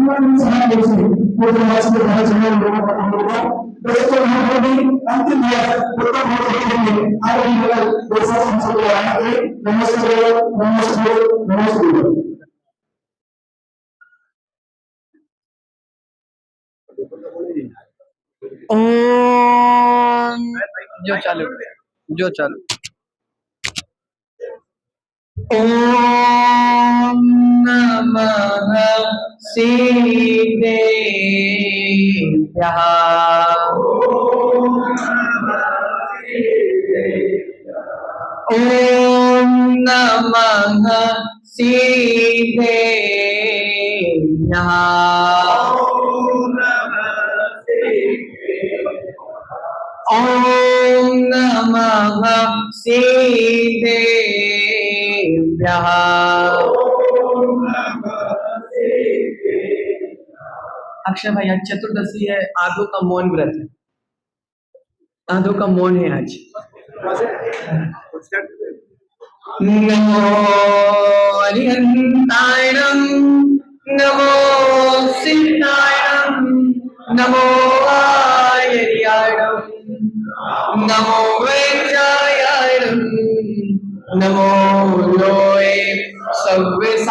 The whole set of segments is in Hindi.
अंतिम जो चालू जो चालू ओम नमः सिद्धेभ्यः ओम नमः सिद्धेभ्यः ओम नमः सिद्धेभ्यः अक्षय भाई आज चतुर्दशी है, आधो का मौन व्रत है, आधो का मौन है आज। नमो हरिहंतायणं नमो सिद्धायणं नमो आयर्यायणं नमो वैचायणं नमो लोये सव्यसामूढम्।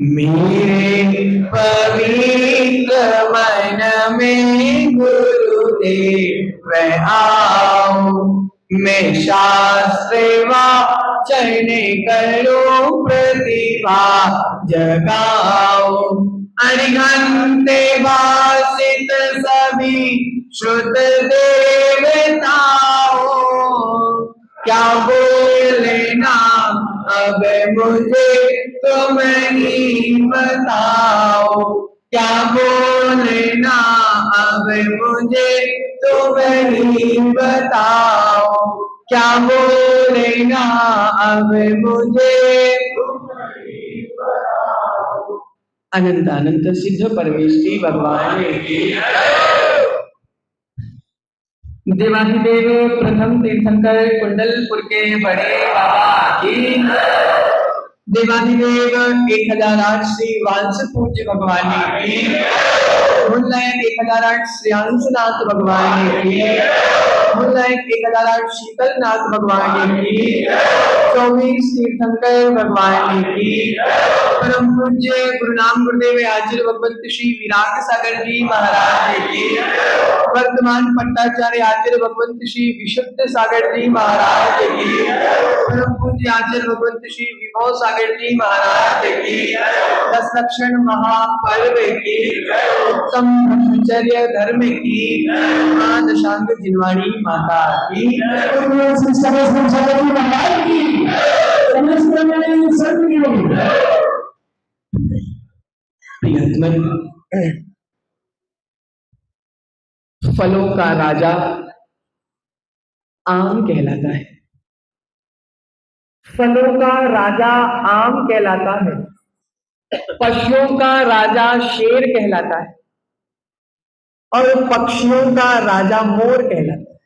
मेरे पवित्र मन में गुरुदेव आओ, मैं शास्त्र वाचन करो प्रतिभा जगाओ। अरिहंते भाषित सभी श्रुत देवताओ, क्या बोलना अब मुझे तुम ही बताओ। क्या बोलना अब मुझे तुम ही बताओ। क्या बोलना अब मुझे अनंत अनंत सिद्ध परमेश्वरी भगवान की देवाधिदेव प्रथम तीर्थंकर कुंडलपुर के बड़े बाबा की देवाधिदेव 1008 श्री वांस पूज्य भगवान की 1008 श्रेयांसनाथ भगवान की 1008 शीतलनाथ भगवान की 24 तीर्थंकर भगवान की परम पूज्य गुरु नाम गुरुदेव आचार्य भगवंत श्री विराट सागर जी महाराज की वर्तमान पट्टाचार्य आचार्य भगवंत श्री विशुद्ध सागर जी महाराज की परम पूज्य आचार्य भगवंत श्री विभव सागर जी महाराज की 10 लक्षण महापर्व की उत्तम ब्रह्मचर्य धर्म की मां दशांग जिनवाणी माता की प्रियतमन, फलों का राजा आम कहलाता है। फलों का राजा आम कहलाता है। पशुओं का राजा शेर कहलाता है और पक्षियों का राजा मोर कहलाता है।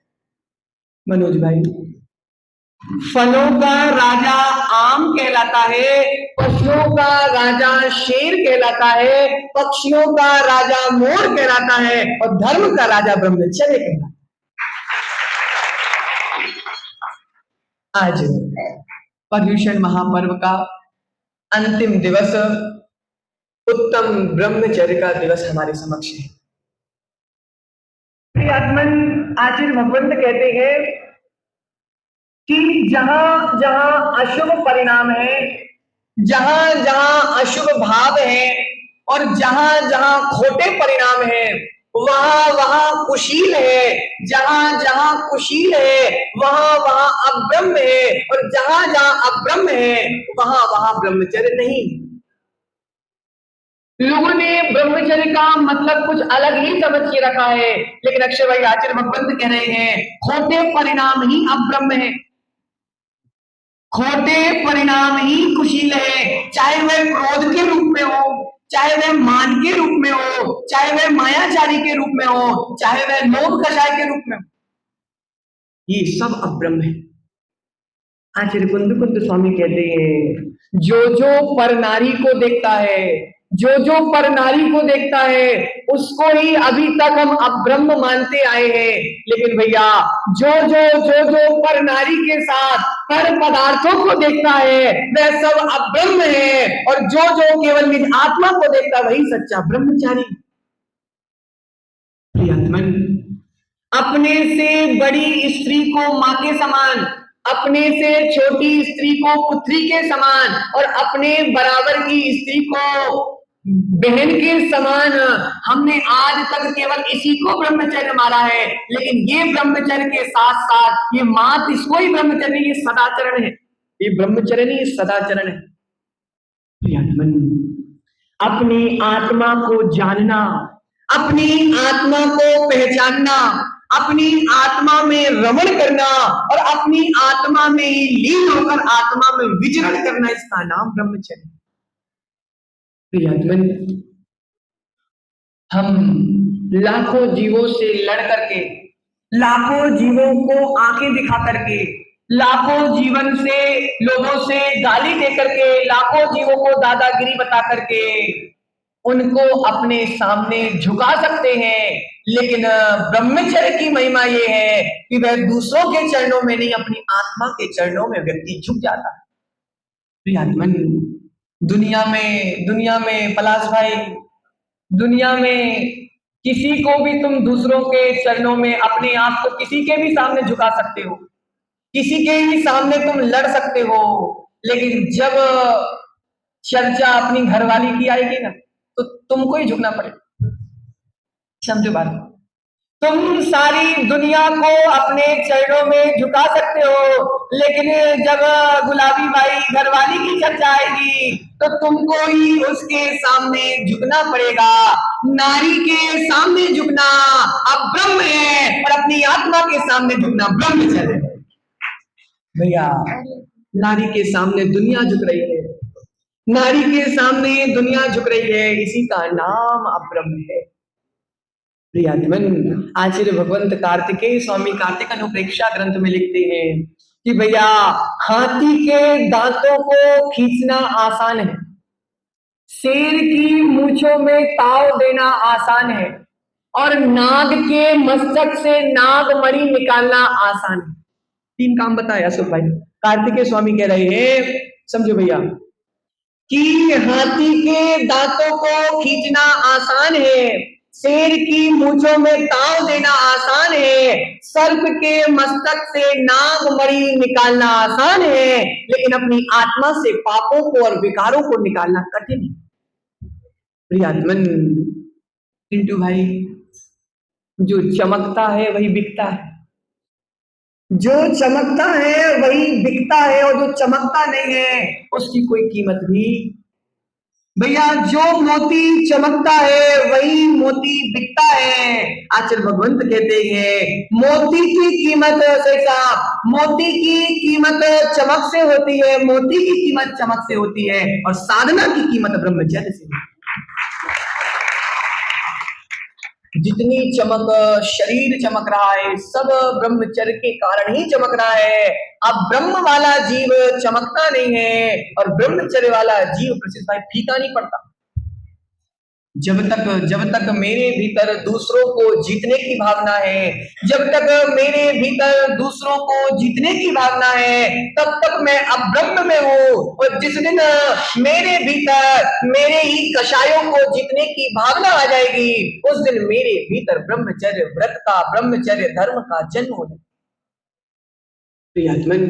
मनोज भाई, फलों का राजा आम कहलाता है, पशुओं का राजा शेर कहलाता है, पक्षियों का राजा मोर कहलाता है और धर्म का राजा ब्रह्मचर्य कहलाता है। आज पर्युषण महापर्व का अंतिम दिवस उत्तम ब्रह्मचर्य का दिवस हमारे समक्ष है। प्रियात्मन आचार्य भगवंत कहते हैं कि जहां जहां अशुभ परिणाम है, जहां जहां अशुभ भाव है और जहां जहां खोटे परिणाम है वहां वहां कुशील है। जहां जहां कुशील है वहां वहां अब्रह्म है और जहां जहां अब्रह्म है वहां वहां ब्रह्मचर्य नहीं है। लोगों ने ब्रह्मचर्य का मतलब कुछ अलग ही समझ के रखा है, लेकिन अक्षय भाई आचार्य भगवंत कह रहे हैं खोटे परिणाम ही अब्रह्म है, खोटे परिणाम ही कुशील है। चाहे वह क्रोध के रूप में हो, चाहे वह मान के रूप में हो, चाहे वह मायाचारी के रूप में हो, चाहे वह लोभ कषाय के रूप में हो, ये सब अब्रह्म है। आचार्य कुंद कुंद स्वामी कहते हैं, जो जो पर नारी को देखता है, जो जो पर नारी को देखता है, उसको ही अभी तक हम अब्रह्म मानते आए हैं। लेकिन भैया जो पर नारी के साथ पर पदार्थों को देखता है, वह सब अब्रह्म है। और जो जो केवल निज आत्मा को देखता है, वही सच्चा ब्रह्मचारी। प्रियतमन, अपने से बड़ी स्त्री को माँ के समान, अपने से छोटी स्त्री को पुत्री के समान, और अपने बराबर की स्त्री को बहन के समान हमने आज तक केवल इसी को ब्रह्मचर्य माना है। लेकिन ये ब्रह्मचर्य के साथ साथ ये मात इसको ही ब्रह्मचर्य नहीं, ये सदाचरण है। ये ब्रह्मचर्य नहीं, ये सदाचरण है। अपनी आत्मा को जानना, अपनी आत्मा को पहचानना, अपनी आत्मा में रमण करना और अपनी आत्मा में ही लीन होकर आत्मा में विचरण करना, इसका नाम ब्रह्मचर्य। प्रियतमन, हम लाखों जीवों से लड़ करके, लाखों जीवों को आंखें दिखा करके, लाखों जीवन से लोगों से गाली दे करके, लाखों जीवों को दादागिरी बता करके उनको अपने सामने झुका सकते हैं। लेकिन ब्रह्मचर्य की महिमा ये है कि वह दूसरों के चरणों में नहीं, अपनी आत्मा के चरणों में व्यक्ति झुक जाता है। प्रियतमन, दुनिया में पलाश भाई, दुनिया में किसी को भी तुम दूसरों के चरणों में अपने आप को किसी के भी सामने झुका सकते हो, किसी के भी सामने तुम लड़ सकते हो। लेकिन जब चर्चा अपनी घरवाली की आएगी ना, तो तुमको ही झुकना पड़ेगा। समझो बात, तुम सारी दुनिया को अपने चरणों में झुका सकते हो, लेकिन जब गुलाबी बाई घरवाली की चर्चा आएगी तो तुमको ही उसके सामने झुकना पड़ेगा। नारी के सामने झुकना अब ब्रह्म है, और अपनी आत्मा के सामने झुकना ब्रह्मचर्य है। भैया, नारी के सामने दुनिया झुक रही है, नारी के सामने दुनिया झुक रही है, इसी का नाम अब्रह्म है। प्रियतमन, आचार्य भगवंत कार्तिकेय स्वामी कार्तिक अनुप्रेक्षा ग्रंथ में लिखते हैं कि भैया, हाथी के दांतों को खींचना आसान है, शेर की मूंछों में ताव देना आसान है, और नाग के मस्तक से नाग मणि निकालना आसान है। तीन काम बताया अशोक भाई। कार्तिकेय स्वामी कह रहे हैं, समझो भैया, कि हाथी के दांतों को खींचना आसान है, शेर की मूंछों में ताव देना आसान है, सर्प के मस्तक से नाग मणि निकालना आसान है, लेकिन अपनी आत्मा से पापों को और विकारों को निकालना कठिन है। प्रियतमन, पिंटू भाई, जो चमकता है वही बिकता है, जो चमकता है वही बिकता है, और जो चमकता नहीं है उसकी कोई कीमत भी। भैया, जो मोती चमकता है वही मोती बिकता है। आचार्य भगवंत कहते हैं, मोती की कीमत मोती की कीमत चमक से होती है, मोती की कीमत चमक से होती है, और साधना की कीमत ब्रह्मचर्य से होती है। जितनी चमक शरीर चमक रहा है, सब ब्रह्मचर्य के कारण ही चमक रहा है। अब ब्रह्म वाला जीव चमकता नहीं है, और ब्रह्मचर्य वाला जीव प्रसिद्ध भाई फीका नहीं पड़ता। जब तक मेरे भीतर दूसरों को जीतने की भावना है, जब तक मेरे भीतर दूसरों को जीतने की भावना है, तब तक मैं अब्रह्म में हूँ। और जिस दिन मेरे भीतर मेरे ही कषायों को जीतने की भावना आ जाएगी, उस दिन मेरे भीतर ब्रह्मचर्य व्रत का, ब्रह्मचर्य धर्म का जन्म हो जाएगा। प्रियतमन,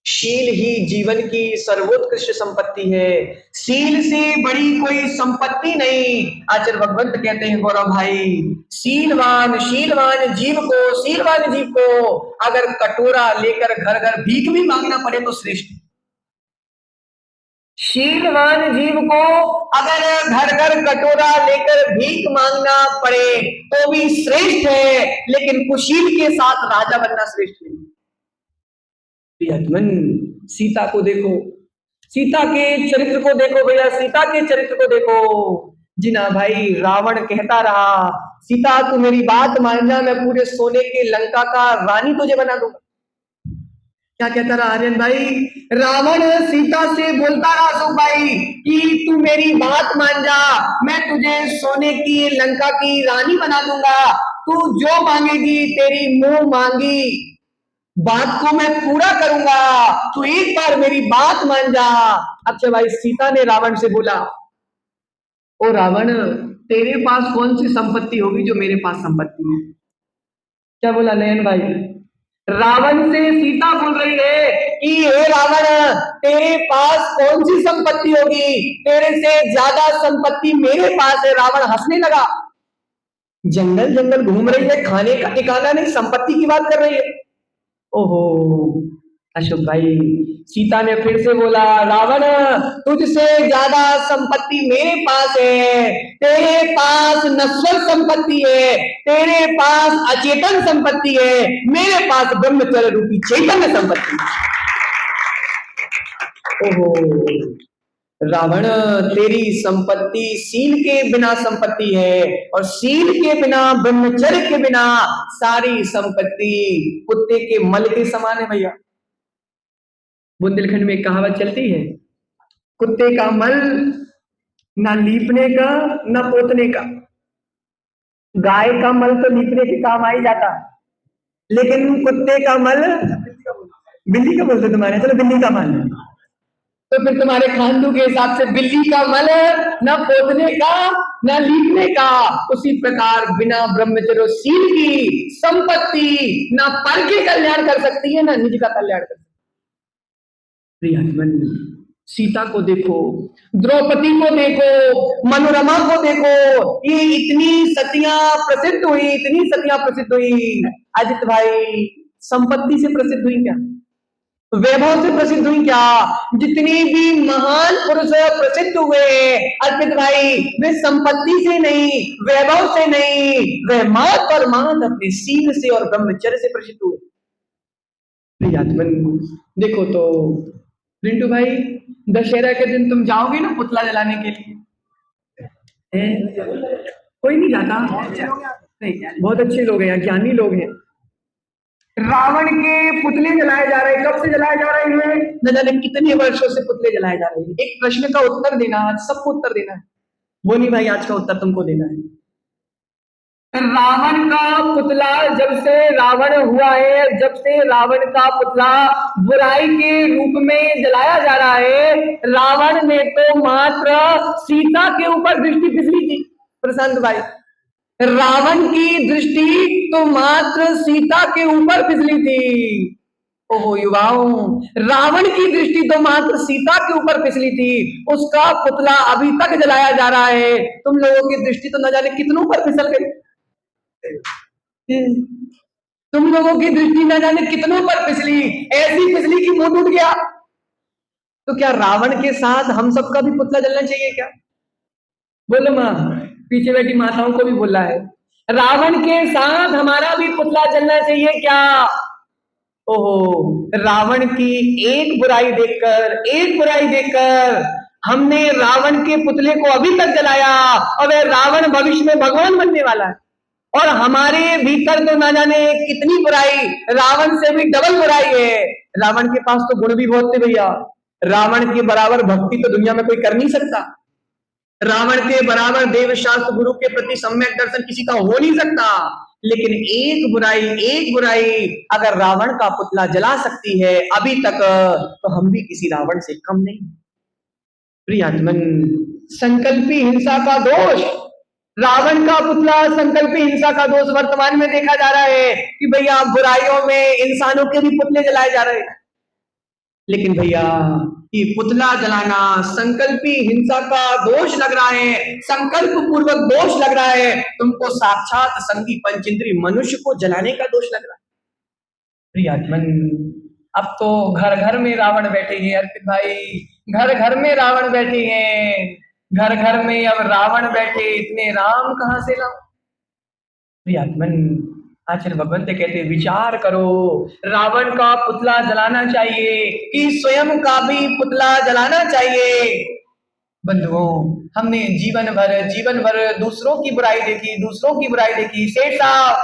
शील ही जीवन की सर्वोत्कृष्ट संपत्ति है, शील से बड़ी कोई संपत्ति नहीं। आचार्य भगवंत कहते हैं, गौरव भाई, शीलवान जीव को अगर कटोरा लेकर घर घर भीख भी मांगना पड़े तो श्रेष्ठ। शीलवान जीव को अगर घर घर कटोरा लेकर भीख मांगना पड़े तो भी श्रेष्ठ है, लेकिन कुशील के साथ राजा बनना श्रेष्ठ नहीं। प्रियतमन, सीता को देखो, सीता के चरित्र को देखो भैया, सीता के चरित्र को देखो। जिना भाई रावण कहता रहा, सीता तू मेरी बात मानना, मैं पूरे सोने के लंका का रानी तुझे बना दूंगा। क्या कहता रहा आर्यन भाई? रावण सीता से बोलता रहा अशोक भाई कि तू मेरी बात मान जा, मैं तुझे सोने की लंका की रानी बना दूंगा, तू जो मांगेगी तेरी मुंह मांगी बात को मैं पूरा करूंगा, तू एक बार मेरी बात मान जा। अच्छा भाई, सीता ने रावण से बोला, ओ रावण, तेरे पास कौन सी संपत्ति होगी जो मेरे पास संपत्ति है? क्या बोला नयन भाई? रावण से सीता बोल रही है कि हे रावण, तेरे पास कौन सी संपत्ति होगी, तेरे से ज्यादा संपत्ति मेरे पास है। रावण हंसने लगा। जंगल जंगल घूम रही है, खाने का ठिकाना नहीं, संपत्ति की बात कर रही है। ओहो अशोक भाई, सीता ने फिर से बोला, रावण, तुझसे ज्यादा संपत्ति मेरे पास है, तेरे पास नश्वर संपत्ति है, तेरे पास अचेतन संपत्ति है, मेरे पास ब्रह्मचर्य रूपी चैतन्य संपत्ति है। ओहो रावण, तेरी संपत्ति सील के बिना संपत्ति है, और सील के बिना, ब्रह्मचर्य के बिना सारी संपत्ति कुत्ते के मल के समान है भैया। बुंदेलखंड में एक कहावत चलती है, कुत्ते का मल ना लीपने का ना पोतने का। गाय का मल तो लीपने के काम आ ही जाता, लेकिन कुत्ते का मल, बिल्ली का बोलते तुम्हारे, चलो बिल्ली का मल, तो फिर तुम्हारे खानदू के हिसाब से बिल्ली का मल न पोतने का न लीपने का। उसी प्रकार बिना ब्रह्मचर्य सील की संपत्ति न पर के कल्याण कर सकती है, न निज का कल्याण कर सकती है। प्रियमन, सीता को देखो, द्रौपदी को देखो, मनोरमा को देखो, ये इतनी सतियां प्रसिद्ध हुई, इतनी सतियां प्रसिद्ध हुई। अजित भाई, संपत्ति से प्रसिद्ध हुई क्या? वैभव से प्रसिद्ध हुई क्या? जितनी भी महान पुरुष प्रसिद्ध हुए अर्पित भाई, वे संपत्ति से नहीं, वैभव से नहीं, वे मात और मात अपने सील से और ब्रह्मचर्य से प्रसिद्ध हुए। प्रियात्मन, देखो तो रिंटू भाई, दशहरा के दिन तुम जाओगे ना पुतला जलाने के लिए? कोई नहीं जाता? नहीं, बहुत अच्छे लोग हैं, ज्ञानी लोग हैं। रावण के पुतले जलाए जा रहे हैं। कब से जलाए जा रहे हैं? न जाने कितने वर्षों से पुतले जलाए जा रहे हैं। एक प्रश्न का उत्तर देना, आज सबको उत्तर देना है। वो नहीं भाई, आज का उत्तर तुमको देना है। रावण का पुतला जब से रावण हुआ है, जब से रावण का पुतला बुराई के रूप में जलाया जा रहा है, रावण ने तो मात्र सीता के ऊपर दृष्टि फिसली थी। प्रशांत भाई, रावण की दृष्टि तो मात्र सीता के ऊपर फिसली थी। ओहो युवाओं, रावण की दृष्टि तो मात्र सीता के ऊपर फिसली थी, उसका पुतला अभी तक जलाया जा रहा है। तुम लोगों की दृष्टि तो न जाने कितनों पर फिसल गई। तुम लोगों की दृष्टि न जाने कितनों पर फिसली, ऐसी फिसली कि मुंह टूट गया। तो क्या रावण के साथ हम सबका भी पुतला जलना चाहिए क्या? बोलो मां, पीछे बैठी माताओं को भी बोला है, रावण के साथ हमारा भी पुतला जलना चाहिए क्या? ओहो, रावण की एक बुराई देखकर हमने रावण के पुतले को अभी तक जलाया, और वह रावण भविष्य में भगवान बनने वाला है। और हमारे भीतर तो ना जाने कितनी बुराई, रावण से भी डबल बुराई है। रावण के पास तो गुण भी बहुत थे भैया, रावण के बराबर भक्ति तो दुनिया में कोई कर नहीं सकता, रावण के बराबर देव शास्त्र गुरु के प्रति सम्यक दर्शन किसी का हो नहीं सकता। लेकिन एक बुराई अगर रावण का पुतला जला सकती है अभी तक, तो हम भी किसी रावण से कम नहीं। प्रियात्मन, संकल्पी हिंसा का दोष, रावण का पुतला संकल्पी हिंसा का दोष वर्तमान में देखा जा रहा है कि भैया बुराइयों में इंसानों के भी पुतले जलाए जा रहे हैं। लेकिन भैया, ये पुतला जलाना संकल्पी हिंसा का दोष लग रहा है, संकल्प पूर्वक दोष लग रहा है, तुमको साक्षात संगी पंचेंद्रिय मनुष्य को जलाने का दोष लग रहा है। प्रियात्मन, अब तो घर घर में रावण बैठे हैं अर्पित भाई, घर घर में रावण बैठे हैं, घर घर में अब रावण बैठे, इतने राम कहां से लाओ? प्रियात्मन, आचार्य भगवंत कहते विचार करो, रावण का पुतला जलाना चाहिए कि स्वयं का भी पुतला जलाना चाहिए? बंधुओं, हमने जीवन भर दूसरों की बुराई देखी, सेठ साहब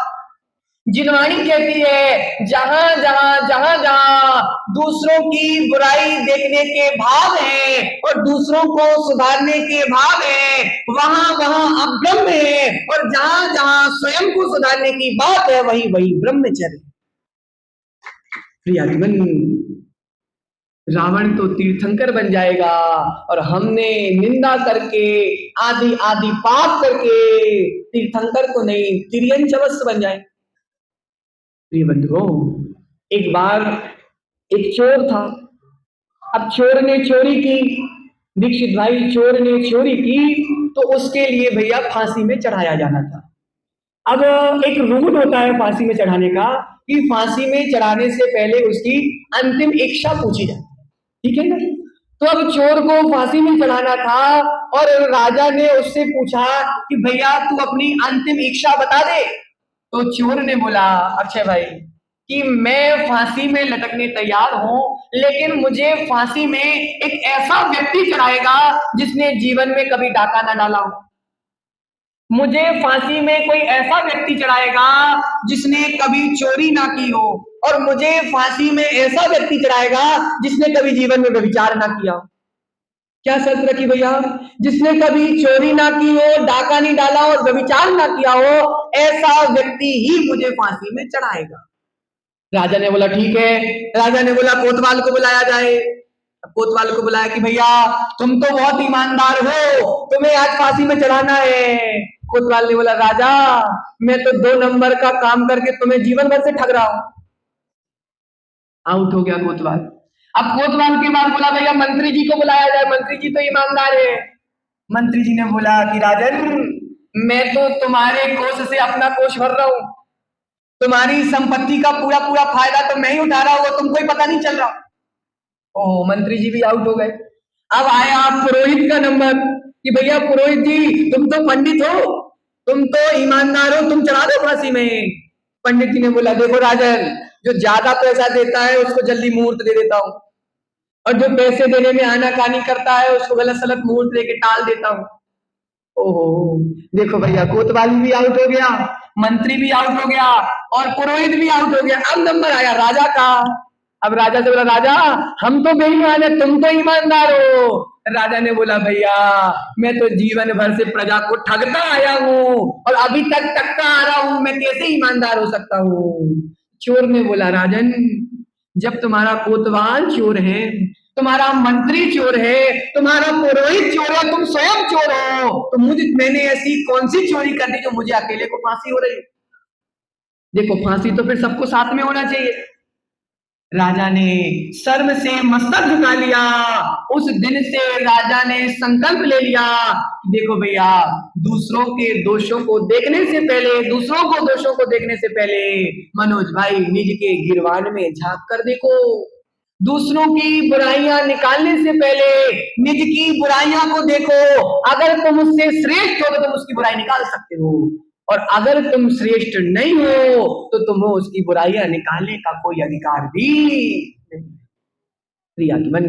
जिनवाणी कहती है जहां जहां जहां जहां दूसरों की बुराई देखने के भाव है और दूसरों को सुधारने के भाव है, वहां वहां अब्रह्म है, और जहां जहां स्वयं को सुधारने की बात है वही वही ब्रह्मचर्य। प्रियगण, रावण तो तीर्थंकर बन जाएगा और हमने निंदा करके आदि आदि पाप करके तीर्थंकर को नहीं तिर्यन चवस बन जाए। प्रिय बंधुओं, एक बार एक चोर था। अब चोर ने चोरी की, दीक्षित भाई, चोर ने चोरी की तो उसके लिए भैया फांसी में चढ़ाया जाना था। अब एक रूल होता है फांसी में चढ़ाने का कि फांसी में चढ़ाने से पहले उसकी अंतिम इच्छा पूछी जाए, ठीक है ना। तो अब चोर को फांसी में चढ़ाना था और राजा ने उससे पूछा कि भैया तू अपनी अंतिम इच्छा बता दे। तो चोर ने बोला अक्षय भाई कि मैं फांसी में लटकने तैयार हूं, लेकिन मुझे फांसी में एक ऐसा व्यक्ति चढ़ाएगा जिसने जीवन में कभी डाका ना डाला हो। मुझे फांसी में कोई ऐसा व्यक्ति चढ़ाएगा जिसने कभी चोरी ना की हो, और मुझे फांसी में ऐसा व्यक्ति चढ़ाएगा जिसने कभी जीवन में व्यभिचार ना किया हो। क्या शर्त रखी भैया? जिसने कभी चोरी ना की हो, डाका नहीं डाला और व्यभिचार ना किया हो, ऐसा व्यक्ति ही मुझे फांसी में चढ़ाएगा। राजा ने बोला ठीक है। राजा ने बोला कोतवाल को बुलाया जाए। कोतवाल को बुलाया कि भैया तुम तो बहुत ईमानदार हो, तुम्हें आज फांसी में चढ़ाना है। कोतवाल ने बोला राजा मैं तो 2 नंबर का काम करके तुम्हें जीवन भर से ठग रहा हूं। आउट हो गया कोतवाल। अब कोतवाल के बाद बोला भैया मंत्री जी को बुलाया जाए, मंत्री जी तो ईमानदार है। मंत्री जी ने बोला कि राजन मैं तो तुम्हारे कोष से अपना कोष भर रहा हूं, तुम्हारी संपत्ति का पूरा पूरा फायदा तो मैं ही उठा रहा हूं, तुमको ही पता नहीं चल रहा। ओह, मंत्री जी भी आउट हो गए। अब आया पुरोहित का नंबर कि भैया पुरोहित जी तुम तो पंडित हो, तुम तो ईमानदार हो, तुम चढ़ा दो फांसी में। पंडित जी ने बोला देखो राजन, जो ज्यादा पैसा देता है उसको जल्दी मुहूर्त दे देता हूं, और जो पैसे देने में आनाकानी करता है उसको गलत सलत मुहूर्त देके टाल देता हूं। ओहो, देखो भैया कोतवाली भी आउट हो गया, मंत्री भी आउट हो गया और पुरोहित भी आउट हो गया। अब नंबर आया राजा का। अब राजा से बोला राजा हम तो बेईमान है, तुम तो ईमानदार हो। राजा ने बोला भैया मैं तो जीवन भर से प्रजा को ठगता आया हूं और अभी तक ठगता आ रहा हूं, मैं कैसे ईमानदार हो सकता हूं। चोर ने बोला राजन जब तुम्हारा कोतवाल चोर है, तुम्हारा मंत्री चोर है, तुम्हारा पुरोहित चोर है, तुम स्वयं चोर हो, तो मैंने ऐसी कौन सी चोरी कर दी जो मुझे अकेले को फांसी हो रही है? देखो फांसी तो फिर सबको साथ में होना चाहिए। राजा ने शर्म से मस्तक झुका लिया। उस दिन से राजा ने संकल्प ले लिया, देखो भैया दूसरों के दोषों को देखने से पहले, दूसरों को दोषों को देखने से पहले मनोज भाई निज के गिरवान में झांक कर देखो। दूसरों की बुराइयां निकालने से पहले निज की बुराइयां को देखो। अगर तुम उससे श्रेष्ठ हो तो तुम उसकी बुराई निकाल सकते हो, और अगर तुम श्रेष्ठ नहीं हो तो तुम्हें उसकी बुराइयां निकालने का कोई अधिकार भी नहीं। प्रियतमन,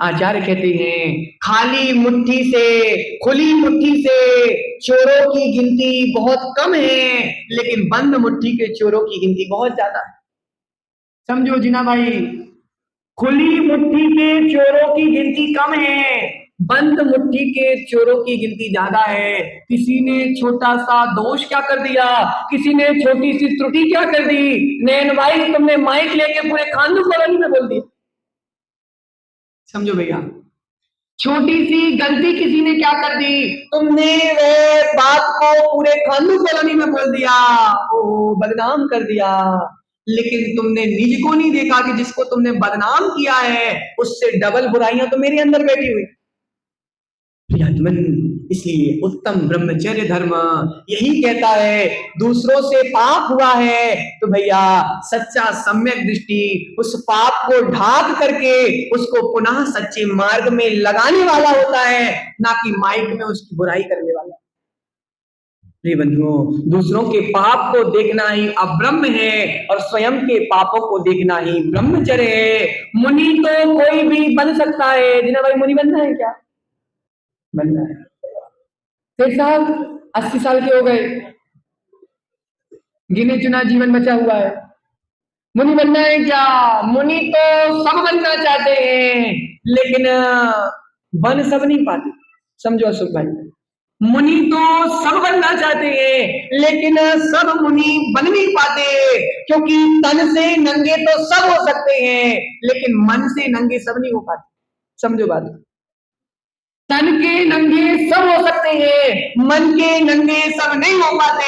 आचार्य कहते हैं खाली मुट्ठी से, खुली मुट्ठी से चोरों की गिनती बहुत कम है, लेकिन बंद मुट्ठी के चोरों की गिनती बहुत ज्यादा है। समझो जीना भाई, खुली मुट्ठी के चोरों की गिनती कम है, बंद मुट्ठी के चोरों की गिनती ज्यादा है। किसी ने छोटा सा दोष क्या कर दिया, किसी ने छोटी सी त्रुटि क्या कर दी, नैन भाई तुमने माइक लेके पूरे खानदू कॉलोनी में बोल दिया। समझो भैया, छोटी सी गलती किसी ने क्या कर दी, तुमने वह बात को पूरे खानदू कॉलोनी में बोल दिया, ओ बदनाम कर दिया। लेकिन तुमने निज को नहीं देखा कि जिसको तुमने बदनाम किया है उससे डबल बुराइयां तो मेरे अंदर बैठी हुई। प्रियतमन, इसलिए उत्तम ब्रह्मचर्य धर्म यही कहता है दूसरों से पाप हुआ है तो भैया सच्चा सम्यक दृष्टि उस पाप को ढाक करके उसको पुनः सच्चे मार्ग में लगाने वाला होता है, ना कि माइक में उसकी बुराई करने वाला। प्रिय बंधुओं, दूसरों के पाप को देखना ही अब्रह्म है और स्वयं के पापों को देखना ही ब्रह्मचर्य है। मुनि तो कोई भी बन सकता है। जिन्हें भाई मुनि बनना है क्या? बनना है। फिर साहब 80 साल के हो गए, गिने चुना जीवन बचा हुआ है। मुनि बनना है क्या? मुनि तो सब बनना चाहते हैं, लेकिन बन सब नहीं पाते। समझो अशोक भाई, मुनि तो सब बनना चाहते हैं, लेकिन सब मुनि बन नहीं पाते, क्योंकि तन से नंगे तो सब हो सकते हैं, लेकिन मन से नंगे सब नहीं हो पाते। समझो बात, तन के नंगे सब हो सकते हैं, मन के नंगे सब नहीं हो पाते।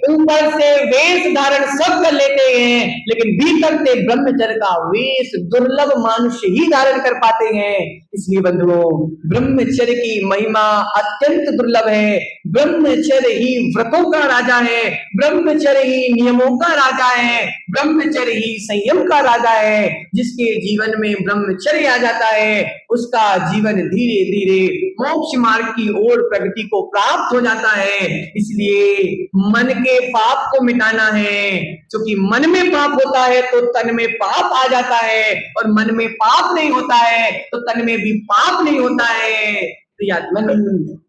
ऊपर से वेश धारण सब कर लेते हैं, लेकिन भीतर से ब्रह्मचर्य का वेश दुर्लभ मनुष्य ही धारण कर पाते हैं। इसलिए बंधुओं, ब्रह्मचर्य की महिमा अत्यंत दुर्लभ है। ब्रह्मचर्य ही व्रतों का राजा है, ब्रह्मचर्य ही नियमों का राजा है, ब्रह्मचर्य ही संयम का राजा है। जिसके जीवन में ब्रह्मचर्य आ जाता है, उसका जीवन धीरे धीरे मोक्ष मार्ग की ओर प्रगति को प्राप्त हो जाता है। इसलिए मन के पाप को मिटाना है, क्योंकि मन में पाप होता है तो तन में पाप आ जाता है, और मन में पाप नहीं होता है तो तन में भी पाप नहीं होता है। तो याद मन,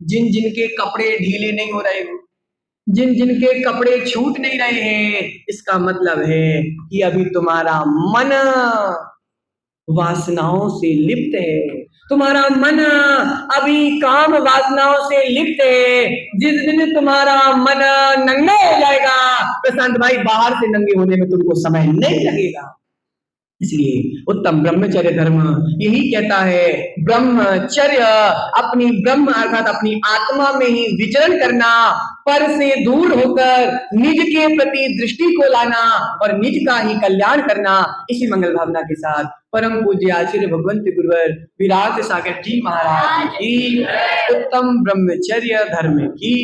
जिन जिनके कपड़े ढीले नहीं हो रहे, जिन जिनके कपड़े छूट नहीं रहे हैं, इसका मतलब है कि अभी तुम्हारा मन वासनाओं से लिप्त है। तुम्हारा मन अभी काम वासनाओं से लिप्त है। जिस दिन तुम्हारा मन नंगा हो जाएगा, प्रशांत भाई, बाहर से नंगे होने में तुमको समय नहीं लगेगा। इसलिए उत्तम ब्रह्मचर्य धर्म यही कहता है, ब्रह्मचर्य अपनी ब्रह्म अर्थात अपनी आत्मा में ही विचरण करना, पर से दूर होकर निज के प्रति दृष्टि को लाना और निज का ही कल्याण करना। इसी मंगल भावना के साथ परम पूज्य आचार्य भगवंत गुरुवर विराट सागर जी महाराज की उत्तम ब्रह्मचर्य धर्म की